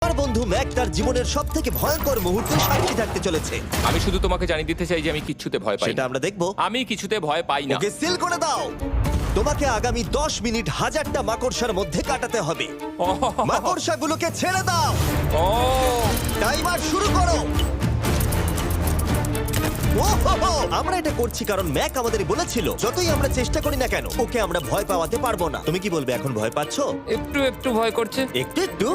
আমার বন্ধু ম্যাক তার জীবনের সবথেকে ভয়ঙ্কর মুহূর্তে সাক্ষী থাকতে চলেছে। আমি শুধু তোমাকে জানিয়ে দিতে চাই যে আমি কিচ্ছুতে ভয় পাই সেটা না। আমরা দেখবো। আমি কিছুতে ভয় পাই না। ওকে সিল করে দাও। তোমাকে আগামী 10 মিনিট 1000টা মাকড়সার মধ্যে কাটাতে হবে। মাকড়সাগুলোকে ছেড়ে দাও। ও টাইমার শুরু করো। ওহো! আমরা এটা করছি কারণ ম্যাক আমাদের বলেছিল যতই আমরা চেষ্টা করি না কেন ওকে আমরা ভয় পাওয়াতে পারবো না। তুমি কি বলবে, এখন ভয় পাচ্ছো? একটু একটু ভয় করছে। একটু একটু।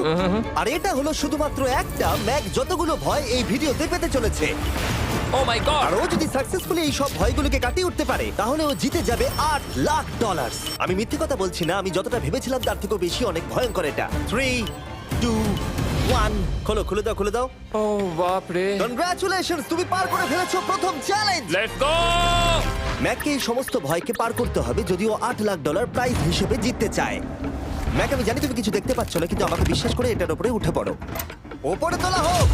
আর এটা হলো শুধুমাত্র একটা। ম্যাক যতগুলো ভয় এই ভিডিওতে পেতে চলেছে, ও মাই গড। আর ও যদি সাকসেসফুলি এই সব ভয়গুলোকে কাটিয়ে উঠতে পারে তাহলে ও জিতে যাবে $8,00,000। আমি মিথ্যে কথা বলছি না, আমি যতটা ভেবেছিলাম তার থেকেও বেশি অনেক ভয়ঙ্কর এটা। 3, 2, 1 খোলো, খুলে দাও, খুলে দাও। ও বাপ রে। কনগ্রাচুলেশনস, তুমি পার করে ফেলেছো প্রথম চ্যালেঞ্জ। Let's go. ম্যাককে এই সমস্ত ভয়কে পার করতে হবে যদিও $8,00,000 প্রাইজ হিসেবে জিততে চায়। ম্যাক, আমি জানি তুমি কিছু দেখতে পাচ্ছ না, কিন্তু আমাকে বিশ্বাস করে এটার উপরে উঠে পড়ো। ওপরে তোলা হোক।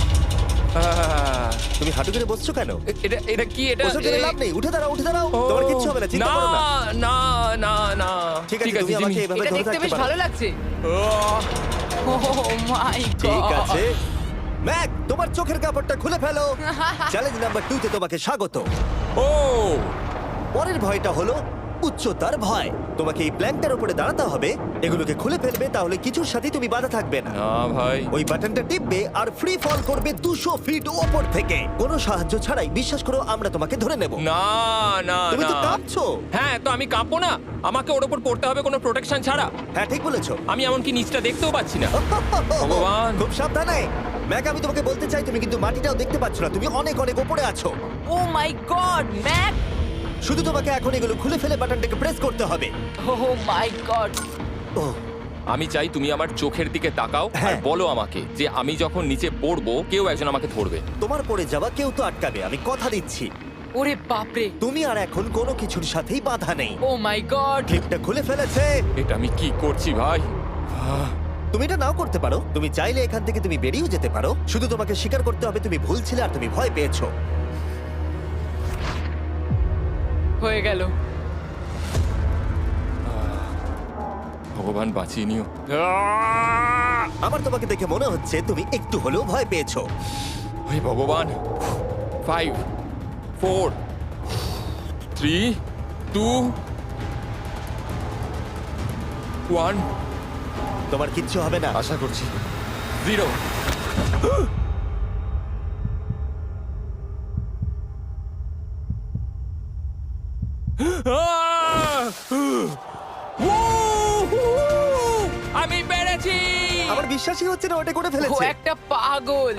তুমি হাঁটু করে বসছো কেন? এটা এটা কি এটা? বসে গেলে লাভ নেই, উঠে দাঁড়াও, উঠে দাঁড়াও। ও, তোমার কিচ্ছু হবে না, চিন্তা করো না। না না না। ঠিক আছে, তুমি আমাকে এভাবে এটা ধরে দেখতে রাখতে বেশ পারো। ভালো লাগছে। ও মাই গড। ঠিক আছে ম্যাক, তোমার চোখের কাপড়টা খুলে ফেলো। চ্যালেঞ্জ নাম্বার 2 তে তোমাকে স্বাগত। ও পরের ভয়টা হলো উচ্চতার ভয়। তোমাকে এই প্ল্যানটার উপরে দাঁড়াতে হবে, এগুলোকে খুলে ফেলবে, তাহলে কিছুর সাথে তুমি বাধা থাকবে না। না ভাই। ওই বাটনটা টিপবে আর ফ্রি ফল করবে 200 ফিট ওপর থেকে। কোনো সাহায্য ছাড়াই, বিশ্বাস করো আমরা তোমাকে ধরে নেব। না না তুমি তো না। কাঁপছো। হ্যাঁ, তো আমি কাঁপবো না? আমাকে ওর উপর পড়তে হবে কোনো প্রোটেকশন ছাড়া? হ্যাঁ, ঠিক বলেছো। আমি এমনকি নিচটা দেখতেও পাচ্ছি না। ভগবান। খুব সাবধানে ম্যাক, আমি তোমাকে বলতে চাই তুমি কিন্তু মাটিটাও দেখতে পাচ্ছ না, তুমি অনেক অনেক উপরে আছো। ও মাই গড, ম্যাক। শুধু তোমাকে এখন এগুলো খুলে ফেলে বাটনটাকে প্রেস করতে হবে। ও মাই গড। ও আমি চাই তুমি আমার চোখের দিকে তাকাও আর হ্যাঁ। বলো আমাকে যে আমি যখন নিচে পড়বো কেউ একজন আমাকে ধরবে। তোমার পড়ে যাওয়া কেউ তো আটকাবে, আমি কথা দিচ্ছি। ওরে বাপরে। তুমি আর এখন কোনো কিছুর সাথেই বাধা নেই। ও মাই গড। ক্লিপটা খুলে ফেলেছে। এটা আমি কি করছি ভাই? তুমি এটা নাও করতে পারো, তুমি চাইলে এখান থেকে তুমি বেরিয়েও যেতে পারো। শুধু তোমাকে স্বীকার করতে হবে তুমি ভুল ছিলে আর তুমি ভয় পেয়েছো। হয়ে গেল। ভগবান বাঁচিয়ে নিও। আমার তোমাকে দেখে মনে হচ্ছে তুমি একটু হলেও ভয় পেয়েছো। হে ভগবান। 5 4 3 2 1 তোমার কিচ্ছু হবে না। আশা করছি 0। আমি পেরেছি। আমার বিশ্বাসই হচ্ছে না ওটা করে ও ফেলেছে। একটা পাগল।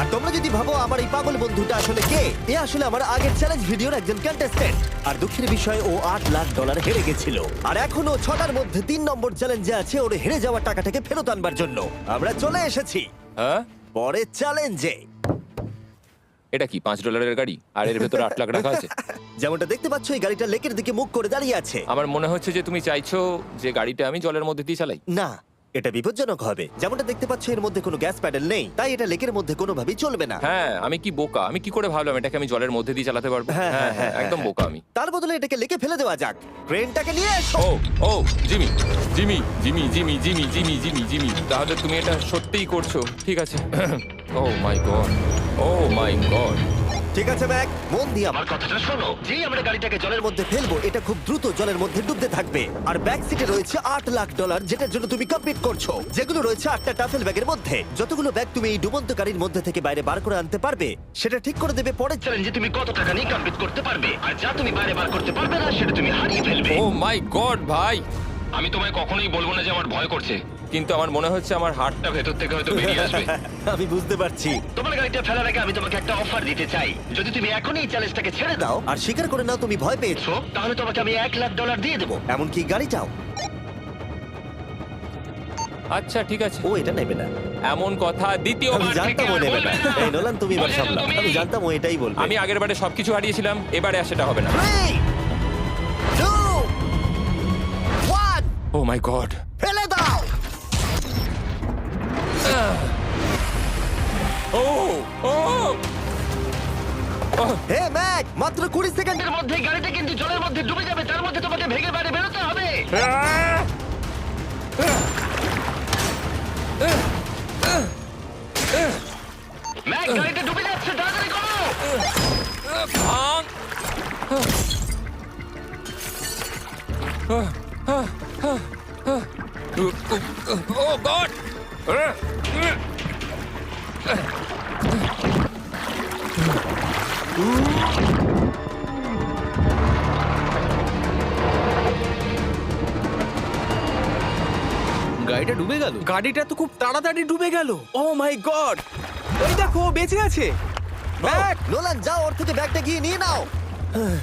আর তোমরা যদি ভাবো আমার এই পাগল বন্ধুটা আসলে কে, এ আসলে আমার আগের চ্যালেঞ্জ ভিডিওর একজন কন্টেস্ট্যান্ট। আর দুঃখের বিষয় ও $8,00,000 হেরে গেছিল। আর এখনো 6টার মধ্যে 3 নম্বর চ্যালেঞ্জে আছে ওর হেরে যাওয়া টাকাটাকে ফেরত আনবার জন্য। আমরা চলে এসেছি হ্যাঁ, পরের চ্যালেঞ্জে। এটা কি $5 গাড়ি আর এর ভেতরে 8 লাখ রাখা আছে? যেমনটা দেখতে পাচ্ছ এই গাড়িটা লেকের দিকে মুখ করে দাঁড়িয়ে আছে। আমার মনে হচ্ছে যে তুমি চাইছো যে গাড়িটা আমি জলের মধ্যে দিয়ে চালাই। না, এটা বিপজ্জনক হবে। যেমনটা দেখতে পাচ্ছ এর মধ্যে কোনো গ্যাস প্যাডেল নেই, তাই এটা লেকের মধ্যে কোনোভাবেই চলবে না। হ্যাঁ, আমি কি বোকা! আমি কি করে ভাবলাম এটাকে আমি জলের মধ্যে দিয়ে চালাতে পারবো? হ্যাঁ, হ্যাঁ হ্যাঁ, একদম বোকা আমি। তার বদলে এটাকে লেকে ফেলে দেওয়া যাক। ক্রেনটাকে নিয়ে এসো। ও ও Jimmy Jimmy Jimmy Jimmy Jimmy Jimmy Jimmy Jimmy তাহলে তুমি এটা সত্যিই করছো? ঠিক আছে। Oh my God, oh my God. ঠিক আছে ম্যাক, মন দিয়ে আমার কথাটা শোনো। যেই আমরা গাড়িটাকে জলের মধ্যে ফেলবো এটা খুব দ্রুত জলের মধ্যে ডুবতে থাকবে। আর ব্যাক সিটে রয়েছে $8,00,000 যেটার জন্য তুমি কমপ্লিট করছো, যেগুলো রয়েছে 8টা টাফেল ব্যাগের মধ্যে। যতগুলো ব্যাগ তুমি এই ডুবন্ত গাড়ির মধ্যে থেকে বাইরে বার করে আনতে পারবে সেটা ঠিক করে দেবে পরের চ্যালেঞ্জে তুমি কত টাকা নিয়ে কমপ্লিট করতে পারবে। আর যা তুমি বাইরে বার করতে পারবে না সেটা তুমি হারিয়ে ফেলবে। ও মাই গড ভাই, আমি তোমায় কখনোই বলবো না যে আমার ভয় করছে, কিন্তু আমার মনে হচ্ছে আমার হার্টটা ভেতর থেকে হয়তো বেরিয়ে আসবে। আমি বুঝতে পারছি। তোমার গাড়িটা ফেলার আগে আমি তোমাকে একটা অফার দিতে চাই। যদি তুমি এখনই এই চ্যালেঞ্জটাকে ছেড়ে দাও, দাও আর স্বীকার করে নাও তুমি ভয় পেয়েছো, তাহলে তোমাকে আমি $1,00,000 দিয়ে দেবো। এমনকি গাড়িটাও। আচ্ছা ঠিক আছে, ও এটা নেবে না। এমন কথা আমি দ্বিতীয়বার থেকে জানতাম ও আর নেবে না। বলবে না। এই নোলান, তুমি এবার বলে সামলাও। তুমি। আমি জানতাম ও এটাই বলবে। আমি আগের বারে সবকিছু হারিয়েছিলাম, এবারে আর সেটা হবে না। 3, 2, 1 ও মাই গড। ফেলে দাও। ও ও হে ম্যাক, মাত্র 20 সেকেন্ডের এর মধ্যে গাড়িটা কিন্তু জলের মধ্যে ডুবে যাবে, তার মধ্যে তোমাকে ভেঙে বাইরে বেরোতে হবে। ম্যাক গাড়িটা ডুবে যাচ্ছে, তাড়াতাড়ি করো। ভাঙ। ও গড! গাড়িটা ডুবে গেল। গাড়িটা তো খুব তাড়াতাড়ি ডুবে গেল। ও মাই গড, ওই দেখো ও বেঁচে আছে। ব্যাগ, নোলান যাও, ওর থেকে ব্যাগটা গিয়ে নিয়ে নাও।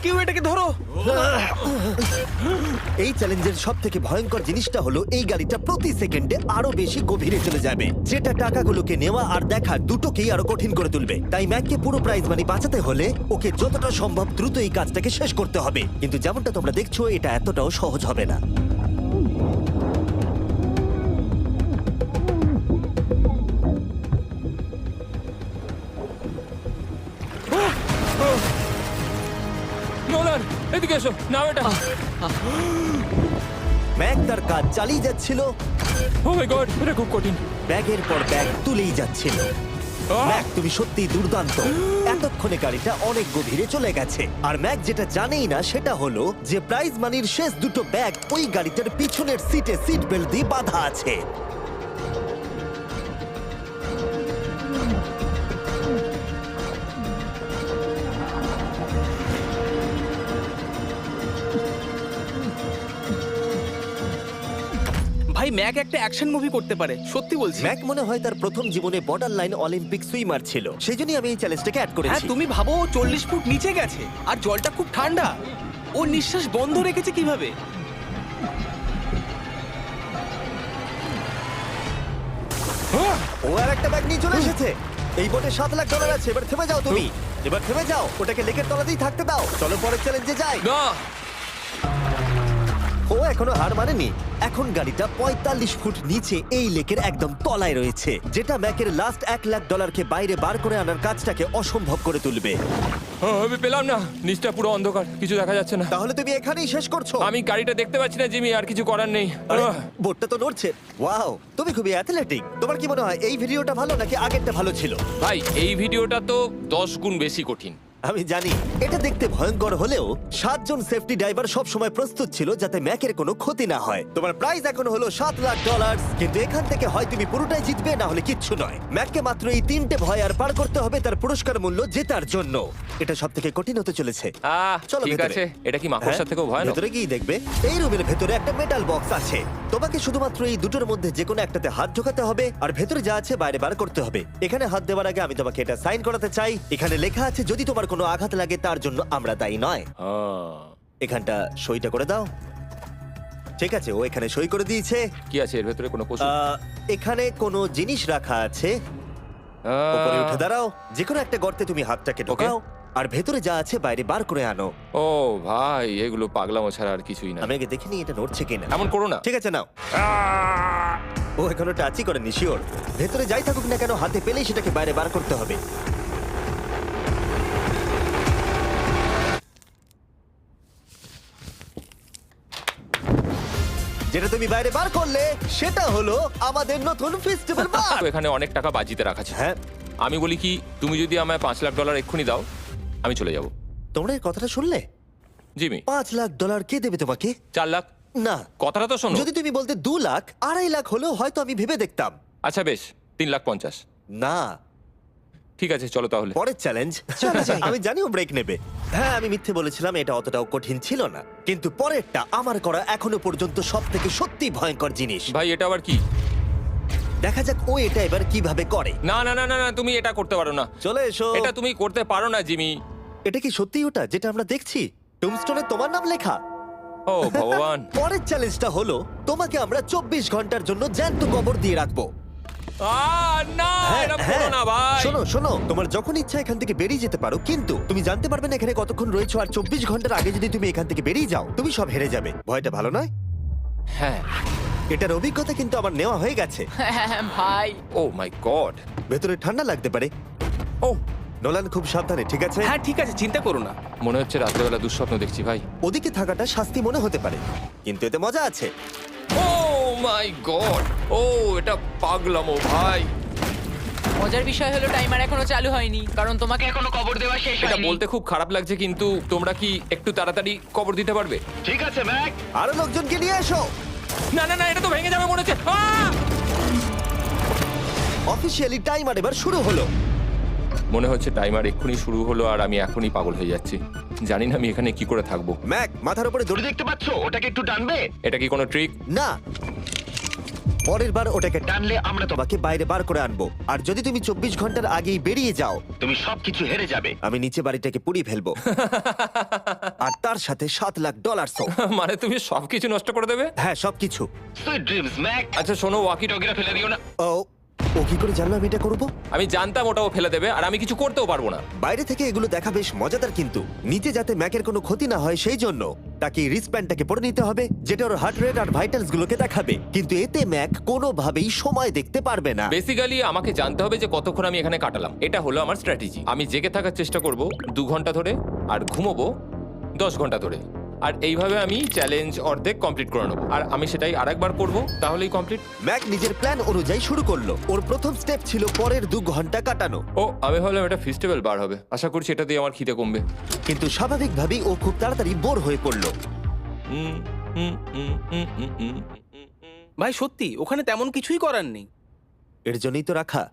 কেউ এটাকে ধরো। এই চ্যালেঞ্জের সব থেকে ভয়ঙ্কর জিনিসটা হলো এই গাড়িটা প্রতি সেকেন্ডে আরো বেশি গভীরে চলে যাবে, যেটা টাকাগুলোকে নেওয়া আর দেখা দুটোকেই আরো কঠিন করে তুলবে। তাই ম্যাককে পুরো প্রাইজ মানি বাঁচাতে হলে ওকে যতটা সম্ভব দ্রুত এই কাজটাকে শেষ করতে হবে। কিন্তু যেমনটা তোমরা দেখছো, এটা এতটাও সহজ হবে না। নোলান, এদিকে এসো। নাও এটা। ম্যাক তার কাজ চালিয়ে যাচ্ছিল, ও মাই গড, এটা খুব কঠিন। ব্যাগের পর ব্যাগ তুলেই যাচ্ছিল। ম্যাক, তুমি সত্যিই দুর্দান্ত। এতক্ষণে গাড়িটা অনেক গভীরে চলে গেছে। আর ম্যাক যেটা জানেই না সেটা হলো যে প্রাইজ মানির শেষ দুটো ব্যাগ ওই গাড়িটার পিছনের সিটে সিট বেল্ট দিয়ে বাঁধা আছে। ভাই ম্যাক একটা অ্যাকশন মুভি করতে পারে, সত্যি বলছি। ম্যাক মনে হয় তার প্রথম জীবনে বর্ডার লাইন অলিম্পিক সুইমার ছিল, সেই জন্যই আমি এই চ্যালেঞ্জটাকে অ্যাড হ্যাঁ, করেছি। তুমি ভাবো ও 40 ফুট নিচে গেছে আর জলটা খুব ঠান্ডা। ও নিঃশ্বাস বন্ধ রেখেছে কিভাবে? ও আর একটা ব্যাগ নিয়ে চলে এসেছে। এই বোটে $7,00,000 আছে। এবার থেমে যাও তুমি, এবার থেমে যাও। ওটাকে লেকের তলাতেই থাকতে দাও। চলো পরের চ্যালেঞ্জে যাই। না, ও এখনো হার মানেনি। এখন গাড়িটা 45 ফুট নিচে এই লেকের একদম তলায় রয়েছে, যেটা ম্যাকের লাস্ট $1,00,000কে বাইরে বার করে আনার কাজটাকে অসম্ভব করে তুলবে। আমি পেলাম না। নিচটা পুরো অন্ধকার, কিছু দেখা যাচ্ছে না। তাহলে তুমি এখানেই শেষ করছো? আমি গাড়িটা দেখতে পাচ্ছি না জিমি, আর কিছু করার নেই। আরে, বোটটা তো নড়ছে। ওয়াও, তুমি খুবই অ্যাথলেটিক। তোমার কি মনে হয় এই ভিডিওটা ভালো নাকি আগেরটা ভালো ছিল? ভাই, এই ভিডিওটা তো 10 গুণ বেশি কঠিন। আমি জানি এটা দেখতে ভয়ঙ্কর হলেও 7 জন সেফটি ড্রাইভার সব সময় প্রস্তুত ছিল যাতে ম্যাকের কোনো ক্ষতি না হয়। তোমার প্রাইস এখন হলো $7,00,000, কিন্তু এখান থেকে হয় তুমি পুরোটাই জিতবে, না হলে কিচ্ছু নয়। ম্যাককে মাত্র এই 3টে ভয় আর পার করতে হবে তার পুরস্কার মূল্য জেতার জন্য। এটা সব থেকে কঠিন হতে চলেছে। চলো ঠিক ভেতরে। আছে। এটা কি মাকড়সার হ্যাঁ, থেকেও ভয়ানক? ভেতরে গিয়ে দেখবে এই রুমের ভেতরে একটা মেটাল বক্স আছে। তোমাকে শুধুমাত্র এই দুটোর মধ্যে যে কোনো একটাতে হাত ঢোকাতে হবে আর ভেতরে যা আছে বাইরে বার করতে হবে। এখানে হাত দেওয়ার আগে আমি তোমাকে এটা সাইন করাতে চাই। এখানে লেখা আছে যদি তোমার কোনো আঘাত লাগে তার জন্য আমরা দায়ী নয়। এখানটা সইটা করে দাও। ঠিক আছে, ও এখানে সই করে দিয়েছে। কি আছে এর ভেতরে? কোনো পশু? এখানে কোনো জিনিস রাখা আছে। উপরে উঠে দাঁড়াও, যে কোনো একটা গর্তে তুমি হাতটাকে ঢোকাও আর ভেতরে যা আছে বাইরে বার করে আনো। ও ভাই, এগুলো পাগলামো ছাড়া আর কিছুই না। আমি আগে দেখিনি এটা নড়ছে কিনা। এমন করো না। ঠিক আছে, নাও। ও এখনো টাচই করেনি, শিওর। ভেতরে যাই থাকুক না কেন, হাতে পেলেই সেটাকে বাইরে বার করতে হবে। যেটা তুমি বাইরে বার করলে সেটা হলো আমাদের নতুন ফেস্টিভ্যাল বার। তো এখানে অনেক টাকা বাজিতে রাখা আছে। হ্যাঁ, আমি বলি কি, তুমি যদি আমায় $5,00,000 এক্ষুনি দাও, আমি চলে যাব। তোমরা এই কথাটা শুনলে? জিমি, $5,00,000 কে দেবে তোমাকে? 4 লাখ। না, কথাটা তো শোনো। যদি তুমি বলতে 2 লাখ, 2.5 লাখ হলেও হয়তো আমি ভেবে দেখতাম। আচ্ছা বেশ, 3,50,000। না, ঠিক আছে, চলো তাহলে। পরের চ্যালেঞ্জ। আমি জানি ও ব্রেক নেবে। হ্যাঁ, আমি মিথ্যে বলেছিলাম, এটা অতটাও কঠিন ছিল না। কিন্তু পরেরটা আমার করা এখনো পর্যন্ত সব থেকে সত্যি ভয়ঙ্কর জিনিস। ভাই, এটা আবার কি? দেখা যাক ও এটা এবার কিভাবে করে। না না না না না, তুমি এটা করতে পারো না। চলে এসো। এটা তুমি করতে পারো না জিমি। এটা কি সত্যি ওটা যেটা আমরা দেখছি? টুমস্টোনে তোমার নাম লেখা। ও ভগবান। পরের চ্যালেঞ্জটা হলো তোমাকে আমরা 24 ঘন্টার জন্য জ্যান্ত কবর দিয়ে রাখবো। না, এটা করো না ভাই। শোনো শোনো, তোমার যখন ইচ্ছা এখান থেকে বেরিয়ে যেতে পারো, কিন্তু তুমি জানতে পারবে না এখানে কতক্ষণ রয়েছো। আর 24 ঘন্টার আগে যদি তুমি এখান থেকে বেরিয়ে যাও, তুমি সব হেরে যাবে। ভয়টা ভালো নয়? হ্যাঁ। এটার অভিজ্ঞতা কিন্তু আমার নেওয়া হয়ে গেছে। ভাই, ও মাই গড। ভেতরে ঠান্ডা লাগতে পারে। ও, নোলান খুব সাবধানে, ঠিক আছে? হ্যাঁ ঠিক আছে, চিন্তা করো না। মনে হচ্ছে রাত্রেবেলা দুঃস্বপ্ন দেখছি ভাই। ওদিকে থাকাটা শাস্তি মনে হতে পারে, কিন্তু এতে মজা আছে। Oh my God. ও, এটা পাগলামো ভাই। মজার বিষয় হলো টাইমার এখনো চালু হয়নি কারণ তোমাকে এখনো কবর দেওয়া শেষ এটা হয়নি। বলতে খুব খারাপ লাগছে, কিন্তু তোমরা কি একটু তাড়াতাড়ি কবর দিতে পারবে? ঠিক আছে ম্যাক। আরো লোকজনকে নিয়ে এসো। না না না, এটা তো ভেঙে যাবে মনে হচ্ছে। অফিসিয়ালি টাইমার এবার শুরু হলো। মনে হচ্ছে টাইমার এক্ষুনি শুরু হলো আর আমি এখনই পাগল হয়ে যাচ্ছি। জানি না আমি এখানে কি করে থাকবো। ম্যাক মাথার উপরে দড়ি দড়ি দেখতে পাচ্ছো? ওটাকে একটু টানবে। এটা কি কোনো ট্রিক? না, পরের বার ওটাকে টানলে আমরা তোমাকে বাইরে বার করে আনবো। আর যদি তুমি 24 ঘন্টার আগেই বেরিয়ে যাও, তুমি সবকিছু হেরে যাবে। আমি নিচে বাড়িটাকে পুড়িয়ে ফেলবো। আর তার সাথে $7,00,000 মানে তুমি সবকিছু নষ্ট করে দেবে? হ্যাঁ, সবকিছু। Sweet dreams Mac. আচ্ছা শোনো, ওয়াকি টগিরা ফেলে দিও না। ও কি করে জানলো আমি এটা করবো? আমি জানতাম ওটাও ফেলে দেবে আর আমি কিছু করতেও পারবো না। বাইরে থেকে এগুলো দেখা বেশ মজাদার, কিন্তু নিচে যাতে ম্যাকের কোনো ক্ষতি না হয় সেই জন্য তাকে রিস্টব্যান্ডটাকে পরে নিতে হবে, যেটা ওর হার্ট রেট আর ভাইটালস গুলোকে দেখাবে। কিন্তু এতে ম্যাক কোনোভাবেই সময় দেখতে পারবে না। বেসিক্যালি আমাকে জানতে হবে যে কতক্ষণ আমি এখানে কাটালাম। এটা হলো আমার স্ট্র্যাটেজি। আমি জেগে থাকার চেষ্টা করব 2 ঘন্টা ধরে আর ঘুমোবো 10 ঘন্টা ধরে। আর এইভাবে আমি চ্যালেঞ্জ অর্ধেক কমপ্লিট করে নেবো। আর আমি সেটাই আরেকবার করব, তাহলেই কমপ্লিট। ম্যাক নিজের প্ল্যান অনুযায়ী শুরু করলো। ওর প্রথম স্টেপ ছিল পরের 2 ঘন্টা কাটানো। ও, আমি ভাবলাম এটা ফেস্টিভ্যাল বার হবে। আশা করছি এটা দিয়ে আমার খিদে কমবে। কিন্তু স্বাভাবিকভাবেই ও খুব তাড়াতাড়ি বোর হয়ে পড়লো। হুম, হুম, হুম, হুম, হুম, হুম। ভাই সত্যি ওখানে তেমন কিছুই করার নেই। এর জন্যই তো রাখা।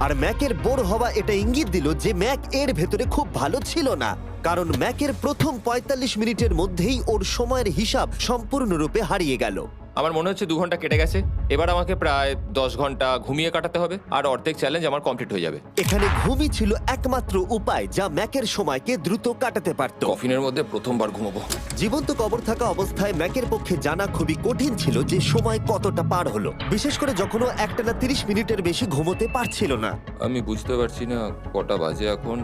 আর ম্যাকের বোর হওয়া এটা ইঙ্গিত দিল যে ম্যাক এর ভেতরে খুব ভালো ছিল না, কারণ ম্যাকের প্রথম 45 মিনিটের মধ্যেই ওর সময়ের হিসাব সম্পূর্ণরূপে হারিয়ে গেল। আমার মনে হচ্ছে 2 ঘন্টা কেটে গেছে। এবার আমাকে প্রায় 10 ঘন্টা ঘুমিয়ে কাটাতে হবে আর অর্ধেক চ্যালেঞ্জ আমার কমপ্লিট হয়ে যাবে। এখানে ঘুমই ছিল একমাত্র উপায় যা ম্যাকের সময়কে দ্রুত কাটাতে পারত। কফিনের মধ্যে প্রথমবার ঘুমাবো। জীবন্ত কবর থাকা অবস্থায় ম্যাকের পক্ষে জানা খুবই কঠিন ছিল যে সময় কতটা পার হলো, বিশেষ করে যখন ও একটানা 30 মিনিটের বেশি ঘুমোতে পারছিল না। আমি বুঝতে পারছি না কটা বাজে এখন।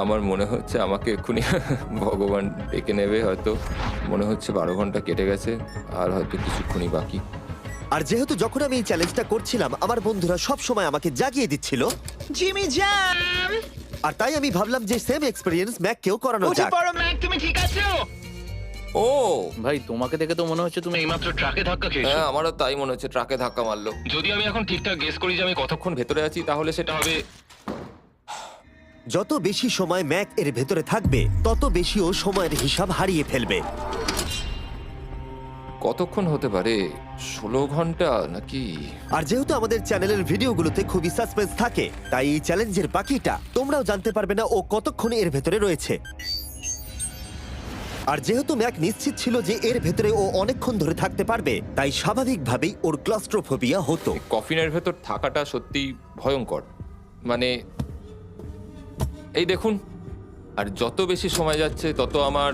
আমার মনে হচ্ছে আমাকে এক্ষুনি ভগবান ডেকে নেবে হয়তো। মনে হচ্ছে 12 ঘন্টা কেটে গেছে আর হয়তো কিছুক্ষণই বাকি। আর যেহেতু যখন আমি এই চ্যালেঞ্জটা করছিলাম আমার বন্ধুরা সব সময় আমাকে জাগিয়ে দিচ্ছিল, জিমি জ্যাম আর তাই আমি ভাবলাম যে সেম এক্সপেরিয়েন্স ম্যাককেও করানো উঠে যাক। পড়ো ম্যাক, তুমি ঠিক আছো? ও ভাই তোমাকে দেখে তো মনে হচ্ছে তুমি এইমাত্র ট্রাকে ধাক্কা খেয়েছো। হ্যাঁ, আমারও তাই মনে হচ্ছে। ট্রাকে ধাক্কা মারলো। যদি আমি এখন ঠিকঠাক গেস করি যে আমি কতক্ষণ ভেতরে আছি তাহলে সেটা হবে। যত বেশি সময় ম্যাক এর ভেতরে থাকবে তত বেশি ও সময়ের হিসাব হারিয়ে ফেলবে। কতক্ষণ হতে পারে? 16 ঘন্টা নাকি? আর যেহেতু আমাদের চ্যানেলের ভিডিওগুলোতে খুবই সাসপেন্স থাকে, তাই এই চ্যালেঞ্জের বাকিটা তোমরাও জানতে পারবে না ও কতক্ষণ এর ভেতরে রয়েছে। আর যেহেতু ম্যাক নিশ্চিত ছিল যে এর ভেতরে ও অনেকক্ষণ ধরে থাকতে পারবে, তাই স্বাভাবিকভাবেই ওর ক্লস্ট্রোফোবিয়া হতো। কফিনের ভেতর থাকাটা সত্যি ভয়ঙ্কর। মানে এই দেখুন, আর যত বেশি সময় যাচ্ছে তত আমার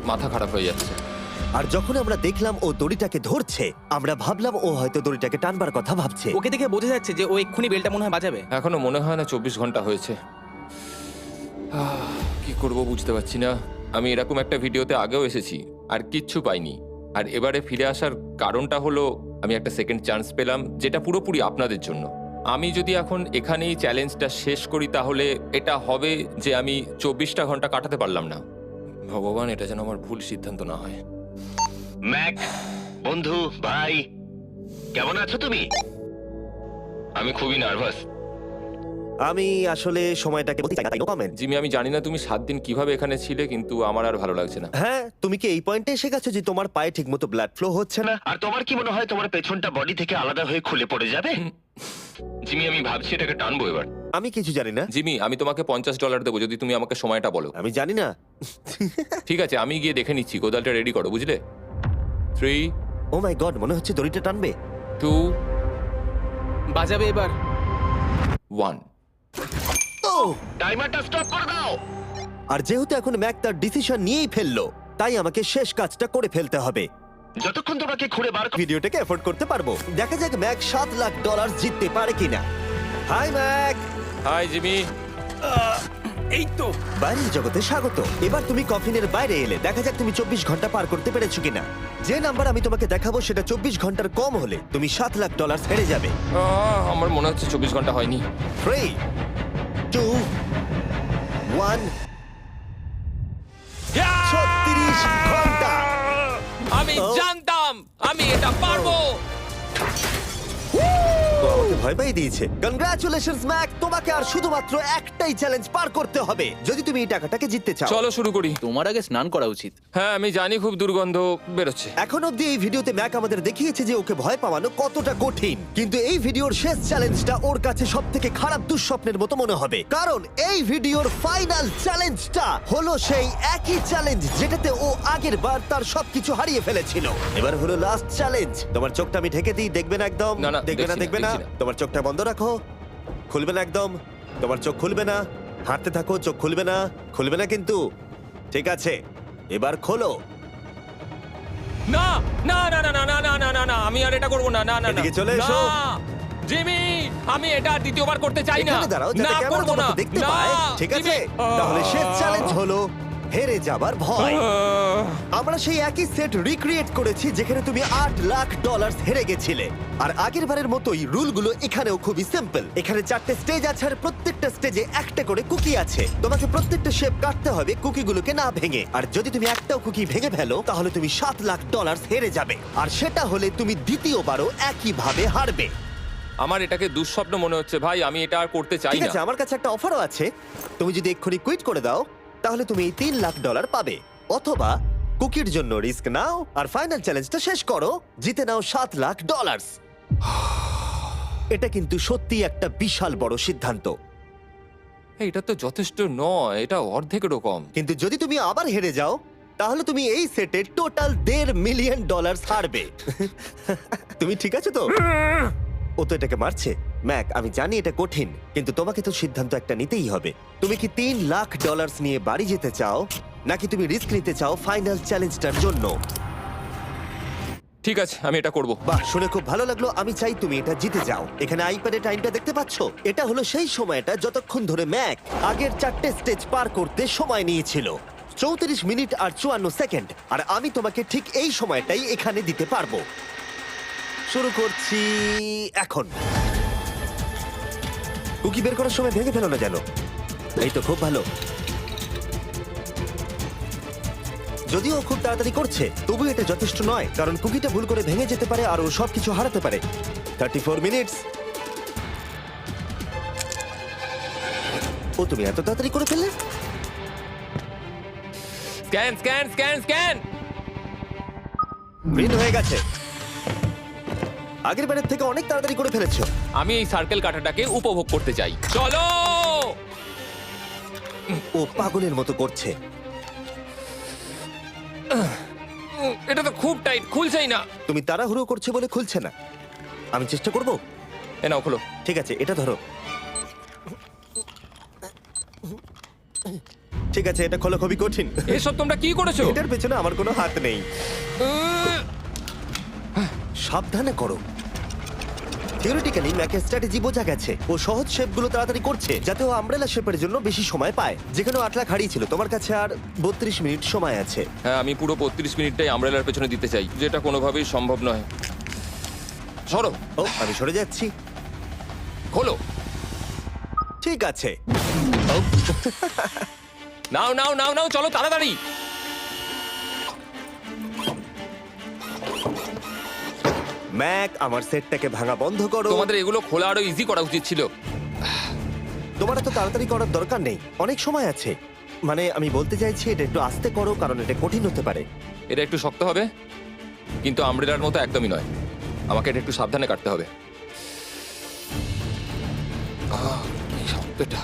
মাথা খারাপ হয়ে যাচ্ছে। আর যখন আমরা দেখলাম ও দড়িটাকে ধরছে, আমরা ভাবলাম ও হয়তো দড়িটাকে টানবার কথা ভাবছে। ওকে দেখে বোঝা যাচ্ছে যে ও এক্ষুনি বেলটা মনে হয় বাজাবে। এখনো মনে হয় না 24 ঘন্টা হয়েছে। কি করব বুঝতে পারছি না। আমি এরকম একটা ভিডিওতে আগেও এসেছি আর কিচ্ছু পাইনি। আর এবারে ফিরে আসার কারণটা হলো আমি একটা সেকেন্ড চান্স পেলাম, যেটা পুরোপুরি আপনাদের জন্য। আমি যদি এখন এখানেই চ্যালেঞ্জটা শেষ করি তাহলে এটা হবে যে আমি 24টা ঘন্টা কাটাতে পারলাম না। ভগবান, এটা যেন আমার ভুল সিদ্ধান্ত না হয়। ম্যাক, বন্ধু, ভাই, কেমন আছো তুমি? আমি খুবই নার্ভাস। আমি আসলে সময়টাকে বলতে চাই না, তাই নো কমেন্ট। জিমি, আমি জানি না তুমি 7 দিন কিভাবে এখানে ছিলে, কিন্তু আমার আর ভালো লাগছে না। হ্যাঁ, তুমি কি এই পয়েন্টে এসে গেছো যে তোমার পায়ে ঠিকমতো ব্লাড ফ্লো হচ্ছে না? আর তোমার কি মনে হয় তোমার পেছনটা বডি থেকে আলাদা হয়ে খুলে পড়ে যাবে? জিমি, আমি ভাবছি এটাকে টানবো এবার। আমি কিছু জানি না। জিমি, আমি তোমাকে $50 দেবো যদি তুমি আমাকে সময়টা বলো। আমি জানি না। ঠিক আছে, আমি গিয়ে দেখে নিচ্ছি। কোদালটা রেডি করো, বুঝলে? 3, ও মাই গড, মনে হচ্ছে দড়িটা টানবে। 2, বাজাবে এবার। 1। ও! টাইমারটা স্টপ করে দাও। আর যেহেতু এখন ম্যাক তার ডিসিশন নিয়েই ফেললো, তাই আমাকে শেষ কাজটা করে ফেলতে হবে। যতক্ষণ তোমাকে খুঁড়ে বার ভিডিওটাকে এফোর্ড করতে পারবো। দেখা যাক ম্যাক $7,00,000 জিততে পারে কিনা। Hi Mac. Hi Jimmy. এই তো বাইরের জগতে স্বাগত। এবার তুমি কফিনের বাইরে এলে, দেখা যাক তুমি 24 ঘন্টা পার করতে পেরেছো কিনা। যে নাম্বার আমি তোমাকে দেখাবো সেটা 24 ঘন্টার কম হলে তুমি $7,00,000 হেরে যাবে। আমার মনে হচ্ছে 24 ঘন্টা হয়নি। 3, 2, 1। 36 ঘন্টা। আমি জানতাম আমি এটা পারবো। ও আমাকে আমাকে ভয় পাইয়ে দিয়েছে। কনগ্রাচুলেশনস ম্যাক, তোমাকে আর শুধুমাত্র একটাই চ্যালেঞ্জ পার করতে হবে যদি তুমি এই টাকাটাকে জিততে চাও। চলো শুরু করি। তোমার আগে স্নান করা উচিত। হ্যাঁ আমি জানি খুব দুর্গন্ধ বেরোচ্ছে। এখন অব্দি এই ভিডিওতে ম্যাক আমাদের দেখিয়েছে যে ওকে ভয় পাওয়ানো কতটা কঠিন, কিন্তু এই ভিডিওর শেষ চ্যালেঞ্জটা ওর কাছে সব থেকে খারাপ দুঃস্বপ্নের মতো মনে হবে, কারণ এই ভিডিওর ফাইনাল চ্যালেঞ্জটা হলো সেই একই চ্যালেঞ্জ যেটাতে ও আগের বার তার সবকিছু হারিয়ে ফেলেছিল। এবার হলো লাস্ট চ্যালেঞ্জ। তোমার চোখটা আমি ঢেকে দিই, দেখবে না একদম? না, না, দেখবে না, দেখছি না, দেখবে না। দেখছি না। তোমার চোখটা বন্ধ রাখো, খুলবে না একদম। তোমার চোখ খুলবে না, হাঁটতে থাকো, চোখ খুলবে না, খুলবে না কিন্তু। ঠিক আছে, এবার খোলো। না না না না না না না না না না আমি আর এটা করব না। না না না। এদিকে চলে এসো। না, জিমি আমি এটা আর দ্বিতীয়বার করতে চাই না। এখানে দাঁড়াও যাতে না ক্যামেরা করব না। তোমাকে দেখতে না, পায়। ঠিক আছে, জিমি। তাহলে শেষ চ্যালেঞ্জ হলো হেরে যাবার ভয়। আহ, আমরা সেই একই সেট রিক্রিয়েট করেছি যেখানে তুমি $8 লাখ হেরে গেছিলে। আর আগের বারের মতোই রুলগুলো এখানেও খুবই সিম্পল। এখানে 4টে স্টেজ আছে আর প্রত্যেকটা স্টেজে একটা করে কুকি আছে। তোমাকে প্রত্যেকটা শেপ কাটতে হবে কুকিগুলোকে না ভেঙে। আর যদি তুমি একটাও কুকি ভেঙে ফেলো তাহলে তুমি $7 লাখ হেরে যাবে। আর সেটা হলে তুমি দ্বিতীয়বারও একইভাবে হারবে। আমার এটাকে দুঃস্বপ্ন মনে হচ্ছে ভাই, আমি এটা আর করতে চাই ঠিক না। আছে, আমার কাছে একটা অফারও আছে। তুমি যদি এক্ষুনি কুইট করে দাও তাহলে তুমি এই $3 লাখ পাবে, অথবা কুকির জন্য রিস্ক নাও আর ফাইনাল চ্যালেঞ্জটা শেষ করো, জিতে নাও $7 লাখ। এটা কিন্তু সত্যি একটা বিশাল বড় সিদ্ধান্ত। এটা তো যথেষ্ট নয়, এটা অর্ধেকেরও কম। কিন্তু যদি তুমি আবার হেরে যাও তাহলে তুমি এই সেটে টোটাল $1.5 মিলিয়ন হারবে। তুমি ঠিক আছে তো? ও তো এটাকে মারছে। ম্যাক, আমি জানি এটা কঠিন, কিন্তু তোমাকে তো সিদ্ধান্ত একটা নিতেই হবে। তুমি কি $3 লাখ নিয়ে বাড়ি যেতে চাও, নাকি তুমি রিস্ক নিতে চাও ফাইনাল চ্যালেঞ্জটার জন্য? ঠিক আছে, আমি এটা করব। বাহ, শুনে খুব ভালো লাগলো। আমি চাই তুমি এটা জিতে যাও। এখানে আইপ্যাডে টাইমটা দেখতে পাচ্ছো? এটা হলো সেই সময়টা যতক্ষণ ধরে ম্যাক আগের 4টে স্টেজ পার করতে সময় নিয়েছিল। 34 মিনিট আর 54 সেকেন্ড। আর আমি তোমাকে ঠিক এই সময়টাই এখানে দিতে পারবো। শুরু করছি এখন। কুকি বের করার সময় ভেঙে ফেলো না যেন। এই তো, খুব ভালো। যদিও ও খুব তাড়াতাড়ি করছে, তবু এটা যথেষ্ট নয়, কারণ কুকিটা ভুল করে ভেঙে যেতে পারে আর ও সবকিছু হারাতে পারে। 34 মিনিটস। ও, তুমি এত তাড়াতাড়ি করে ফেললে? Scan scan scan scan. Green হয়ে গেছে। আগের বারের থেকে অনেক তাড়াতাড়ি করে ফেলেছো। আমি এই সার্কেল কাটাটাকে উপভোগ করতে চাই। চলো। ও পাগলের মতো করছে। এটা তো খুব টাইট, খুলছেই না। তুমি তাড়াহুড়ো করছে বলে খুলছে না। আমি চেষ্টা করব। এ নাও, খোলো। ঠিক আছে, এটা ধরো। ঠিক আছে, এটা খোলা খুবই কঠিন। এসব তোমরা কি করেছো? এটার পেছনে আমার কোনো হাত নেই। সাবধানে করো। থিওরিটিক্যালি ম্যাকের স্ট্র্যাটেজি বোঝা গেছে। ও সহজ শেপগুলো তাড়াতাড়ি করছে যাতে ও আমব্রেলা শেপের জন্য বেশি সময় পায়। যেখানে 8 লাখ হারিয়েছিল, তোমার কাছে আর 32 মিনিট সময় আছে। হ্যাঁ, আমি পুরো 32 মিনিটটাই আমব্রেলার পেছনে দিতে চাই, যেটা কোনোভাবেই সম্ভব নয়। সরো। ও, আমি সরে যাচ্ছি। খোলো। ঠিক আছে। ও, নাও নাও নাও নাও, চলো তাড়াতাড়ি। ম্যাক, আমার সেটটাকে ভাঙা বন্ধ করো। তোমাদের এগুলো খোলা আরো ইজি করা উচিত ছিল। তোমার এত তাড়াতাড়ি করার দরকার নেই, অনেক সময় আছে। মানে আমি বলতে চাইছি এটা একটু আস্তে করো, কারণ এটা কঠিন হতে পারে। এটা একটু শক্ত হবে, কিন্তু আমব্রেলার মতো একদমই নয়। আমাকে এটা একটু সাবধানে কাটতে হবে। কি শক্ত এটা।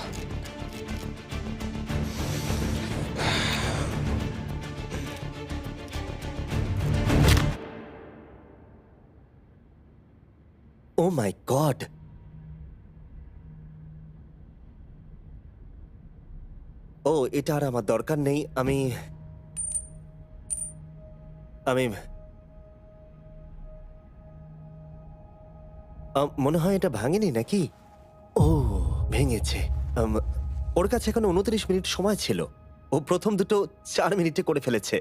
ও মাই গড, ও এটা আর আমার দরকার নেই। আমি মনে হয় এটা ভাঙেনি নাকি? ও, ভেঙেছে। ওর কাছে এখন 29 মিনিট সময় ছিল। ও প্রথম দুটো 4 মিনিটে করে ফেলেছে।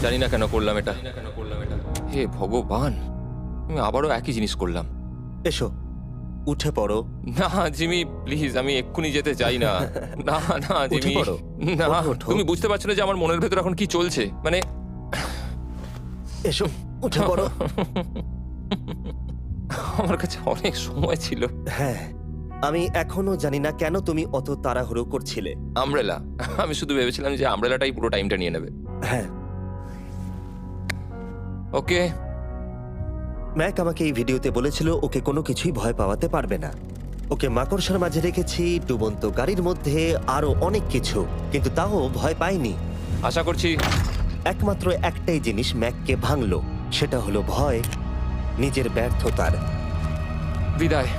জানি না কেন করলাম এটা। হে ভগবান, আমি আবারও একই জিনিস করলাম। এসো, উঠে পড়ো। না জিমি, প্লিজ, আমি এক্ষুনি যেতে চাই না। না না জিমি, পড়ো। না। ওঠো। তুমি বুঝতে পারছো না যে আমার মনের ভেতর এখন কি চলছে? মানে এসো, উঠে পড়ো। আমার কাছে অনেক সময় ছিল। হ্যাঁ, আমি এখনো জানি না কেন তুমি অত তাড়াহুড়ো করছিলে। আমব্রেলা, আমি শুধু ভেবেছিলাম যে আমব্রেলাটাই পুরো টাইমটা নিয়ে নেবে। হ্যাঁ, ওকে, ম্যাক আমাকে এই ভিডিওতে বলেছিল ওকে কোনো কিছুই ভয় পাওয়াতে পারবে না। ওকে মাকড়সার মাঝে রেখেছি, ডুবন্ত গাড়ির মধ্যে, আরো অনেক কিছু, কিন্তু তাও ভয় পায়নি। আশা করছি। একমাত্র একটাই জিনিস ম্যাককে ভাঙলো, সেটা হলো ভয়, নিজের ব্যর্থতার। বিদায়।